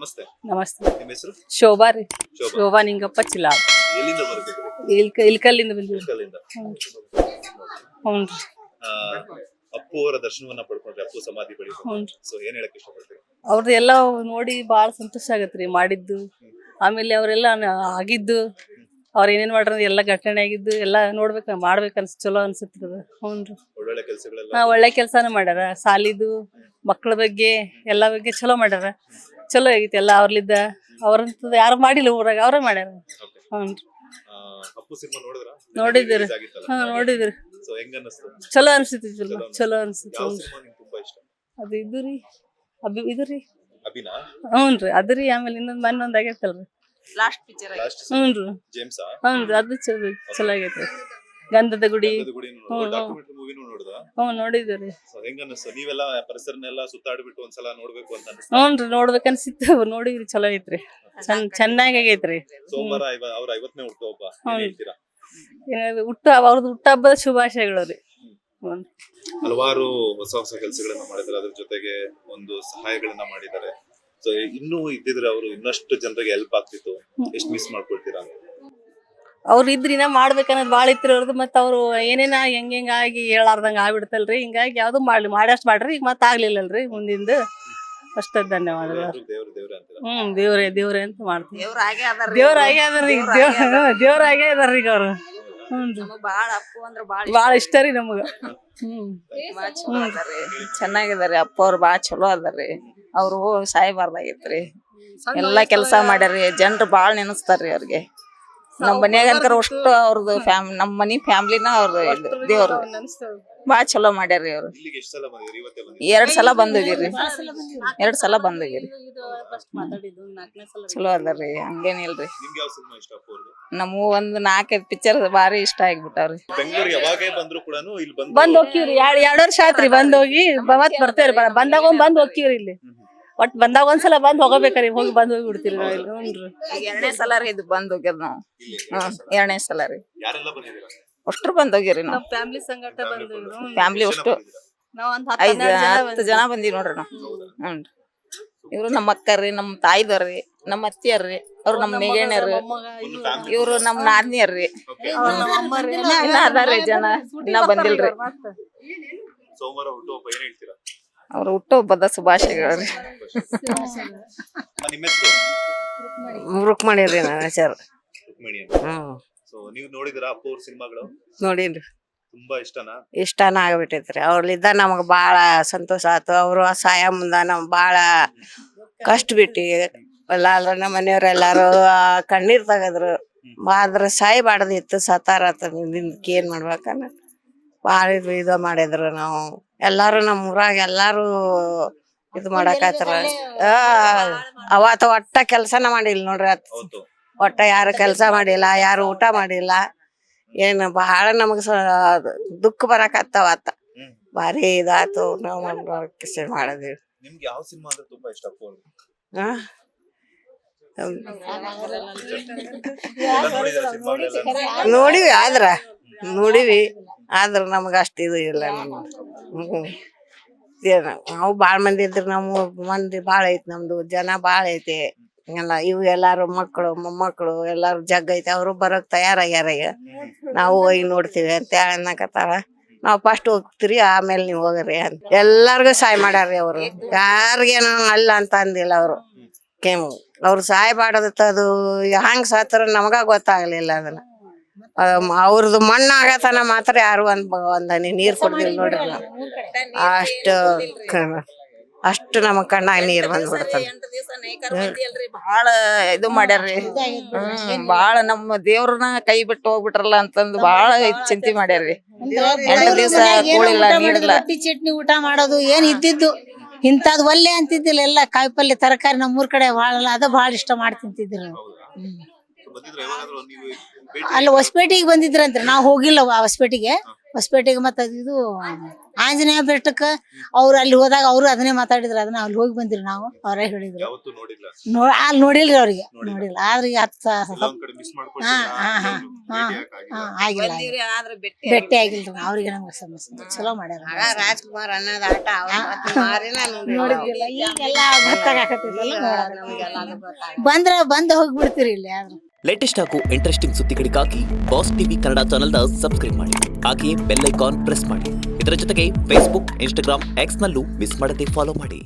ನಮಸ್ತೆ. ನಮಸ್ತೆ. ನಿಮ್ಮ ಹೆಸರು? ಶೋಭಾ ರೀ. ಶೋಭಾ. ಶೋಭಾ ನಿಂಗಪ್ಪ ಚಿಲಾಳ್. ಎಲ್ಲಿಂದ ಬರ್ತಿದ್ರಿ? ಇಲ್ಕಲ್ಲಿಂದ ಬಂದಿವಿ. ಕಲ್ಲಿಂದ. ಹ್ಞೂನ್ರಿ. ಆ, ಅಪ್ಪು ಅವರ ದರ್ಶನವನ್ನ ಪಡ್ಕೊಂಡ್ರೆ ಅಪ್ಪು ಸಮಾಧಿ ಬಳಿ. ಹ್ಞೂನ್ರಿ. ಸೊ ಏನ್ ಹೇಳಕ್ ಇಷ್ಟಪಡ್ತೀರಿ? ಅವ್ರದ್ದು ಎಲ್ಲ ನೋಡಿ ಭಾಳ ಸಂತೋಷ ಆಗತ್ರಿ ಮಾಡಿದ್ದು. ಆಮೇಲೆ ಅವರೆಲ್ಲ ಆಗಿದ್ದು ಅವ್ರ ಏನೇನ್ ಮಾಡ್ರ ಎಲ್ಲ ಘಟನೆ ಆಗಿದ್ದು ಎಲ್ಲ ನೋಡ್ಬೇಕ ಮಾಡ್ಬೇಕ ಚಲೋ ಅನ್ಸತ್ರಿ ಅದು. ಹ್ಞೂನ್ರಿ. ಒಳ್ಳೊಳ್ಳೆ ಕೆಲಸಗಳೆಲ್ಲ. ಒಳ್ಳೆ ಕೆಲ್ಸಾನ ಮಾಡ್ಯಾರ. ಸಾಲಿದು ಮಕ್ಕಳ ಬಗ್ಗೆ ಎಲ್ಲ ಬಗ್ಗೆ ಚಲೋ ಮಾಡ್ಯಾರ. ಚಲೋ ಆಗೈತಿ ಎಲ್ಲ ಅವ್ರಲಿದ್ದ. ಅವ್ರಂತದ್ ಯಾರು ಮಾಡಿಲ್ಲ ಊರಾಗ, ಅವ್ರೇ ಮಾಡ್ಯಾರ. ಹ್ಞೂನ್ರಿ. ಅಪ್ಪು ಸಿನಿಮಾ ನೋಡಿದ್ರಾ? ನೋಡಿದ್ರಿ. Release ಆಗಿತ್ತಲ್ಲ? ನೋಡಿದ್ರಿ. ಸೊ ಹೆಂಗ ಅನ್ನಿಸ್ತು? ಚಲೋ ಅನ್ಸತಿ. ಚಲೋ ಅನ್ಸತಿ. ಯಾವ ಸಿನಿಮಾ ನಿಮ್ಗೆ ತುಂಬಾ ಇಷ್ಟ? ಅದು ಇದು ರೀ ಇದು ರೀ. ಅಭಿನಾ? ಹ್ಞೂನ್ರಿ. ಅದ್ರಿ ಆಮೇಲೆ ಇನ್ನೊಂದ್ ಮೊನ್ನೊಂದ್ ಆಗೈತಲ್ರಿ ಲಾಸ್ಟ್ ಪಿಕ್ಚರ್ ಲಾಸ್ಟ್ ಹ್ಞೂನ್ರಿ. ಜೇಮ್ಸಾ? ಹ್ಞೂನ್ರಿ. ಅದು ಚಲೋ ಆಗೈತ್ರಿ. ಗಂಧದ ಗುಡಿ. ಡಾಕ್ಯುಮೆಂಟರಿ ಮೂವಿನೂ ನೋಡಿದ್ರಾ? ನೋಡಿದ್ರಿ. ಸೊ ಹೆಂಗ ಅನ್ನಿಸ್ತು? ನೀವೆಲ್ಲ ಪರಿಸರನೆಲ್ಲ ಸುತ್ತಾಡ್ಬಿಟ್ಟು ಒಂದ್ಸಲ ನೋಡ್ಬೇಕು ಅಂತ ಅನ್ಸ್ತು? ಹ್ಞೂನ್ರಿ. ನೋಡ್ಬೇಕನ್ಸಿತ್ತು. ನೋಡಿದ್ರಿ. ಚಲೋ ಐತ್ರಿ. ಚೆನ್ನಾಗಿ ಆಗೈತ್ರಿ. ಸೋಮವಾರ ಅವ್ರ 50ನೇ ಹುಟ್ಟುಹಬ್ಬ. ಏನ್ ಹೇಳ್ತೀರಾ? ಅವ್ರದ್ದು ಹುಟ್ಟ ಹಬ್ಬದ ಶುಭಾಶಯಗಳು ರೀ. ಹಲವಾರು ಹೊಸ ಹೊಸ ಕೆಲಸಗಳನ್ನ ಮಾಡಿದ್ದಾರೆ. ಅದ್ರ ಜೊತೆಗೆ ಒಂದು ಸಹಾಯಗಳನ್ನ ಮಾಡಿದ್ದಾರೆ. ಸೊ ಇನ್ನೂ ಇದ್ದಿದ್ರೆ ಅವರು ಇನ್ನಷ್ಟು ಜನರಿಗೆ ಹೆಲ್ಪ್ ಆಗ್ತಿತ್ತು. ಎಷ್ಟು ಮಿಸ್ ಮಾಡ್ಕೊಳ್ತೀರಾ? ಅವ್ರು ಇದ್ರಿನ ಮಾಡ್ಬೇಕನ್ನೋದು ಭಾಳ ಇತ್ರಿ ಅವ್ರದ್ದು. ಮತ್ತ ಅವ್ರು ಏನೇನ ಹೆಂಗಾಗಿ ಹೇಳಾರ್ದಂಗ ಆಗ್ಬಿಡ್ತಲ್ರಿ. ಹಿಂಗಾಗಿ ಯಾವ್ದು ಮಾಡಷ್ಟು ಮಾಡ್ರಿ. ಈಗ ಮತ್ತ ಆಗ್ಲಿಲ್ಲಲ್ರಿ ಮುಂದಿಂದ. ಅಷ್ಟ ಧನ್ಯವಾದಗಳು. ದೇವ್ರ ಅಂತೀರಾ? ದೇವ್ರೆ ಅಂತ ಮಾಡ್ತೀವಿ. ದೇವ್ರಾಗೆ ಅದಾರ್ರಿ. ದೇವ್ರಾಗೆ ಅದಾರ್ರಿ. ದೇವ್ರಾಗೆ ಅದಾರ್ರಿ ಈಗ ಅವ್ರು. ಹ್ಞೂನ್ರಿ. ಬಾಳ ಅಪ್ಪು ಅಂದ್ರ ಭಾಳ ಇಷ್ಟ ರೀ ನಮಗ. ಬಾಳ ಚಲೋ ಅದಾರಿ. ಚೆನ್ನಾಗಿದಾರಿ. ಅಪ್ಪ ಅವ್ರು ಬಾಳ ಚಲೋ ಅದಾರಿ. ಅವ್ರು ಸಾಯ್ಬಾರ್ದಾಗಿತ್ರಿ. ಎಲ್ಲಾ ಕೆಲ್ಸ ಮಾಡ್ಯಾರಿ. ಜನರು ಬಾಳ ನೆನಸ್ತಾರ್ರಿ ಅವ್ರಿಗೆ. ನಮ್ ಮನ್ಯಾಗಂಕರ ಅಷ್ಟು ಅವ್ರದ್ದು ನಮ್ ಮನಿ ಫ್ಯಾಮ್ಲಿನ ಅವ್ರದ್ದು ದೇವ್ರು ಬಾಳ ಚಲೋ ಮಾಡ್ಯಾರಿ ಅವ್ರು. ಇಲ್ಲಿಗೆ ಎಷ್ಟು ಸಲ ಬಂದಿದ್ರಿ? ಇವತ್ತೇ ಬಂದಿದ್ರಿ? 2 ಸಲ ಬಂದೋಗಿರಿ. 2 ಸಲ ಬಂದೋಗಿರಿ. ಚಲೋ ಅದಾರ್ರಿ. ಹಂಗೇನಿಲ್ರಿ. ನಿಮ್ಗೆ ಯಾವ ಸಿನಿಮಾ ಇಷ್ಟ ಅಪ್ಪು ಅವ್ರದ್ದು? ನಮಗೂ ಒಂದ್ 4-5 ಪಿಕ್ಚರ್ ಬಾರಿ ಇಷ್ಟ ಆಗ್ಬಿಟ್ಟಾವ್ರಿ. ಬೆಂಗಳೂರು ಯಾವಾಗೇ ಬಂದ್ರು ಕೂಡ ಇಲ್ಲಿ ಬಂದ್ ಹೋಗ್ತೀವ್ರಿ. 2 ವರ್ಷ ಆತ್ರಿ ಬಂದ್ ಹೋಗಿ. ಮತ್ ಬರ್ತೇವ್ರಿ. ಬಂದಾಗ ಬಂದ್ ಹೋಗ್ತೀವ್ರಿ. ಇಲ್ಲಿ ಒಟ್ ಬಂದಾಗ ಒಂದ್ಸಲ ಬಂದ್ ಹೋಗಬೇಕ್ರಿ. ಹೋಗಿ ಬಂದ್ ಹೋಗಿ ಬಿಡ್ತೀರಿ ನಾವ್ ಇಲ್ಲಿ. ಹ್ಞೂನ್ರಿ. 2ನೇ ಸಲ ರೀ ಇದು ಬಂದ್ ಹೋಗ್ಯದ ನಾವು. 2ನೇ ಸಲ ರೀ. ಯಾರೆಲ್ಲ ಬಂದಿದ್ದೀರಾ? ಅಷ್ಟ್ರು ಬಂದ್ ಹೋಗಿರಿ ನಾವು. ಫ್ಯಾಮಿಲಿ ಸಂಗಟ ಬಂದ್ವಿ. ಫ್ಯಾಮ್ಲಿ ಅಷ್ಟು ನಾವ್ ಒಂದ್ 10 ಜನ ಬಂದಿವಿ ನೋಡ್ರಿ ನಾವು. ಹ್ಞೂನ್ರಿ. ಇವ್ರು ನಮ್ಮ ಅಕ್ಕರ್ರಿ, ನಮ್ಮ ತಾಯಿದವ್ರಿ, ನಮ್ಮ ಅತ್ತಿಯರ್ರಿ, ಅವ್ರು ನಮ್ಮ ನೆಗೆಣ್ಯರ್ರಿ, ಇವ್ರು ನಮ್ಮ ನಾದ್ನಿಯರ್ರಿ. ಇನ್ನ ಅದಾರ್ರಿ ಜನ. ಇನ್ನ ಬಂದಿಲ್ರಿ. ಸೋಮವಾರ ಹುಟ್ಟುಹಬ್ಬ ಏನ್ ಹೇಳ್ತೀರಾ? ಅವ್ರ ಹುಟ್ಟುಹಬ್ಬದ ಶುಭಾಶಯಗಳು. ನಿಮ್ಮ ಹೆಸರು? ರುಕ್ಮಣಿ ರೀ ನನ್ನ ಹೆಸರು. ರುಕ್ಮಿಣಿ ಅಂತ. ಸೊ ನೀವು ನೋಡಿದಿರಾ ಅಪ್ಪು ಅವ್ರ ಸಿನಿಮಾಗಳು? ನೋಡೀನ್ರಿ. ತುಂಬಾ ಇಷ್ಟನಾ? ಇಷ್ಟನ ಆಗ್ಬಿಟ್ಟೈತ್ರಿ. ಅವ್ರಲಿದ್ದ ನಮಗ್ ಬಾಳ ಸಂತೋಷ ಆಯ್ತು. ಅವ್ರು ಸಹಾಯ ಮುಂದ ನಮ್ ಬಾಳ ಕಷ್ಟ ಬಿಟ್ಟಿ ಎಲ್ಲ ನಮ್ಮ ಮನೆಯವ್ರೆಲ್ಲಾರು ಕಣ್ಣೀರ್ ತಗದ್ರು. ಆದ್ರ ಸಾಯ್ಬಾರ್ದಿತ್ತು. ಸತಾರ ಏನ್ ಮಾಡ್ಬೇಕನ್ನ ಬಾಳ ಇದು ಮಾಡಿದ್ರು. ನಾವು ಎಲ್ಲಾರು ನಮ್ಮ ಊರಾಗ ಎಲ್ಲಾರು ಇದು ಮಾಡಾಕತ್ರ. ಅವತ್ತ ಒಟ್ಟ ಕೆಲ್ಸನ ಮಾಡಿಲ್ಲ ನೋಡ್ರಿ. ಹೌದು. ಒಟ್ಟ ಯಾರು ಕೆಲ್ಸ ಮಾಡಿಲ್ಲ, ಯಾರು ಊಟ ಮಾಡಿಲ್ಲ. ಏನ್ ಬಹಳ ನಮಗ ದುಃಖ ಬರಾಕತ್ತಾವತ್ತ. ಭಾರಿ ಇದಾತು. ನಾವು ಮಾಡಿದ್ವಿ. ನಿಮ್ಗೆ ಯಾವ ಸಿನಿಮಾ ಅಂದ್ರೆ ತುಂಬಾ ಇಷ್ಟ ಅಪ್ಪು ಅವ್ರದ್ದು? ನೋಡಿವಿ ಆದ್ರ ನಮಗ ಅಷ್ಟ ಇದು ಇಲ್ಲ. ನಾವು ಬಾಳ ಮಂದಿ ಇದ್ರ. ನಮ್ಮ ಮಂದಿ ಬಾಳ ಐತಿ. ನಮ್ದು ಜನ ಬಾಳ ಐತಿ. ಎಲ್ಲ ಇವು ಎಲ್ಲಾರು ಮಕ್ಕಳು ಮೊಮ್ಮಕ್ಕಳು ಎಲ್ಲಾರು ಜಗ್ ಐತಿ. ಅವ್ರು ಬರೋಕ್ ತಯಾರಾಗ್ಯಾರ. ಈಗ ನಾವು ಹೋಗಿ ನೋಡ್ತೀವಿ ಅಂತ ಅನ್ನಕತ್ತಾರ. ನಾವ್ ಫಸ್ಟ್ ಹೋಗ್ತಿರಿ, ಆಮೇಲೆ ನೀವ್ ಹೋಗ್ರಿ ಅಂತ ಎಲ್ಲಾರ್ಗು ಸಹಾಯ ಮಾಡ್ಯಾರ್ರಿ. ಅವ್ರು ಯಾರಿಗೇನು ಅಲ್ಲ ಅಂತ ಅಂದಿಲ್ಲ. ಅವ್ರು ಅವ್ರು ಸಹಾಯ ಮಾಡೋದತ್ತ ಅದು ಹಂಗ ಸತ್ರ ನಮಗ ಗೊತ್ತಾಗ್ಲಿಲ್ಲ. ಅದನ್ನ ಅವ್ರದ್ದು ಮಣ್ಣು ಆಗತನ ಮಾತ್ರ ಯಾರು ಒಂದ್ ಹನಿ ನೀರ್ ಕೊಡ್ತಿಲ್ಲ ನೋಡ್ರಿ. ನಾವು ಅಷ್ಟು ನಮ್ಮ ಕಣ್ಣಾಗ ನೀರ್ ಬಂದ್ಬಿಡ್ತದ. ಬಾಳ ಇದು ಮಾಡ್ಯಾರ್ರಿ. ಬಾಳ ನಮ್ಮ ದೇವ್ರನ್ನ ಕೈ ಬಿಟ್ಟು ಹೋಗ್ಬಿಟ್ರಲ್ಲ ಅಂತಂದು ಬಾಳ ಚಿಂತೆ ಮಾಡ್ಯಾರ್ರಿ. 8 ದಿವಸ ಕೂಳಿಲ್ಲ ನೀರಿಲ್ಲ. ರೊಟ್ಟಿ ಚಟ್ನಿ ಊಟ ಮಾಡೋದು ಏನ್ ಇದ್ದಿದ್ದು. ಇಂಥದ್ ಒಲ್ಲೆ ಅಂತಿದ್ದಿಲ್ಲ. ಎಲ್ಲ ಕಾಯಿ ಪಲ್ಯ ತರಕಾರಿ ನಮ್ಮೂರ್ ಕಡೆ ಬಾಳಲ್ಲ. ಅದ ಬಾಳ ಇಷ್ಟ ಮಾಡಿ ತಿಂತಿದ್ರು. ಅಲ್ಲಿ ಹೊಸಪೇಟೆಗೆ ಬಂದಿದ್ರಂತ್ರಿ. ನಾವ್ ಹೋಗಿಲ್ಲ ಹೊಸಪೇಟೆಗೆ. ಹೊಸಪೇಟೆಗೆ ಮತ್ತೆ ಇದು ಆಂಜನೇಯ ಬೆಟ್ಟಕ್ಕೆ ಅವ್ರು ಅಲ್ಲಿ ಹೋದಾಗ ಅವರು ಅದನ್ನೇ ಮಾತಾಡಿದ್ರು. ಅದನ್ನ ಅಲ್ಲಿ ಹೋಗಿ ಬಂದಿರಿ ನಾವು, ಅವರೇ ಹೇಳಿದ್ರು. ಯಾವತ್ತೂ ನೋಡಿಲ್ಲ. ಅಲ್ಲಿ ನೋಡಿಲ್ರಿ ಅವ್ರಿಗೆ, ನೋಡಿಲ್ಲ. ಆದ್ರೆ ಈಗ ಎಲ್ಲೊಂದ್ ಕಡೆ ಮಿಸ್ ಆಗಿಲ್ಲ, ಭೇಟಿ ಆಗಿಲ್ರಿ ಅವ್ರಿಗೆ. ನಮ್ಗೆ ಸಮಸ್ಯೆ ಚಲೋ ಮಾಡ್ಯಾರ. ರಾಜ್ಕುಮಾರ್ ಅನ್ನೋದ್ ಆಟ ನೋಡಿದ್ದಿಲ್ಲ, ಈಗೆಲ್ಲ ಗೊತ್ತಾಗತ್ತಿಲ್ಲ. ಬಂದ ಹೋಗ್ಬಿಡ್ತೀರಿ ಇಲ್ಲಿ. ಆದ್ರೆ ಲೇಟೆಸ್ಟ್ ಹಾಗೂ ಇಂಟ್ರೆಸ್ಟಿಂಗ್ ಸುದ್ದಿಗಳಿಗಾಗಿ ಬಾಸ್ ಟಿವಿ ಕನ್ನಡ ಚಾನೆಲ್ನ ಸಬ್ಸ್ಕ್ರೈಬ್ ಮಾಡಿ. ಹಾಗೆಯೇ ಬೆಲ್ ಐಕಾನ್ ಪ್ರೆಸ್ ಮಾಡಿ. ಇದರ ಜೊತೆಗೆ ಫೇಸ್ಬುಕ್, ಇನ್ಸ್ಟಾಗ್ರಾಮ್, ಎಕ್ಸ್ ನಲ್ಲೂ ಮಿಸ್ ಮಾಡದೆ ಫಾಲೋ ಮಾಡಿ.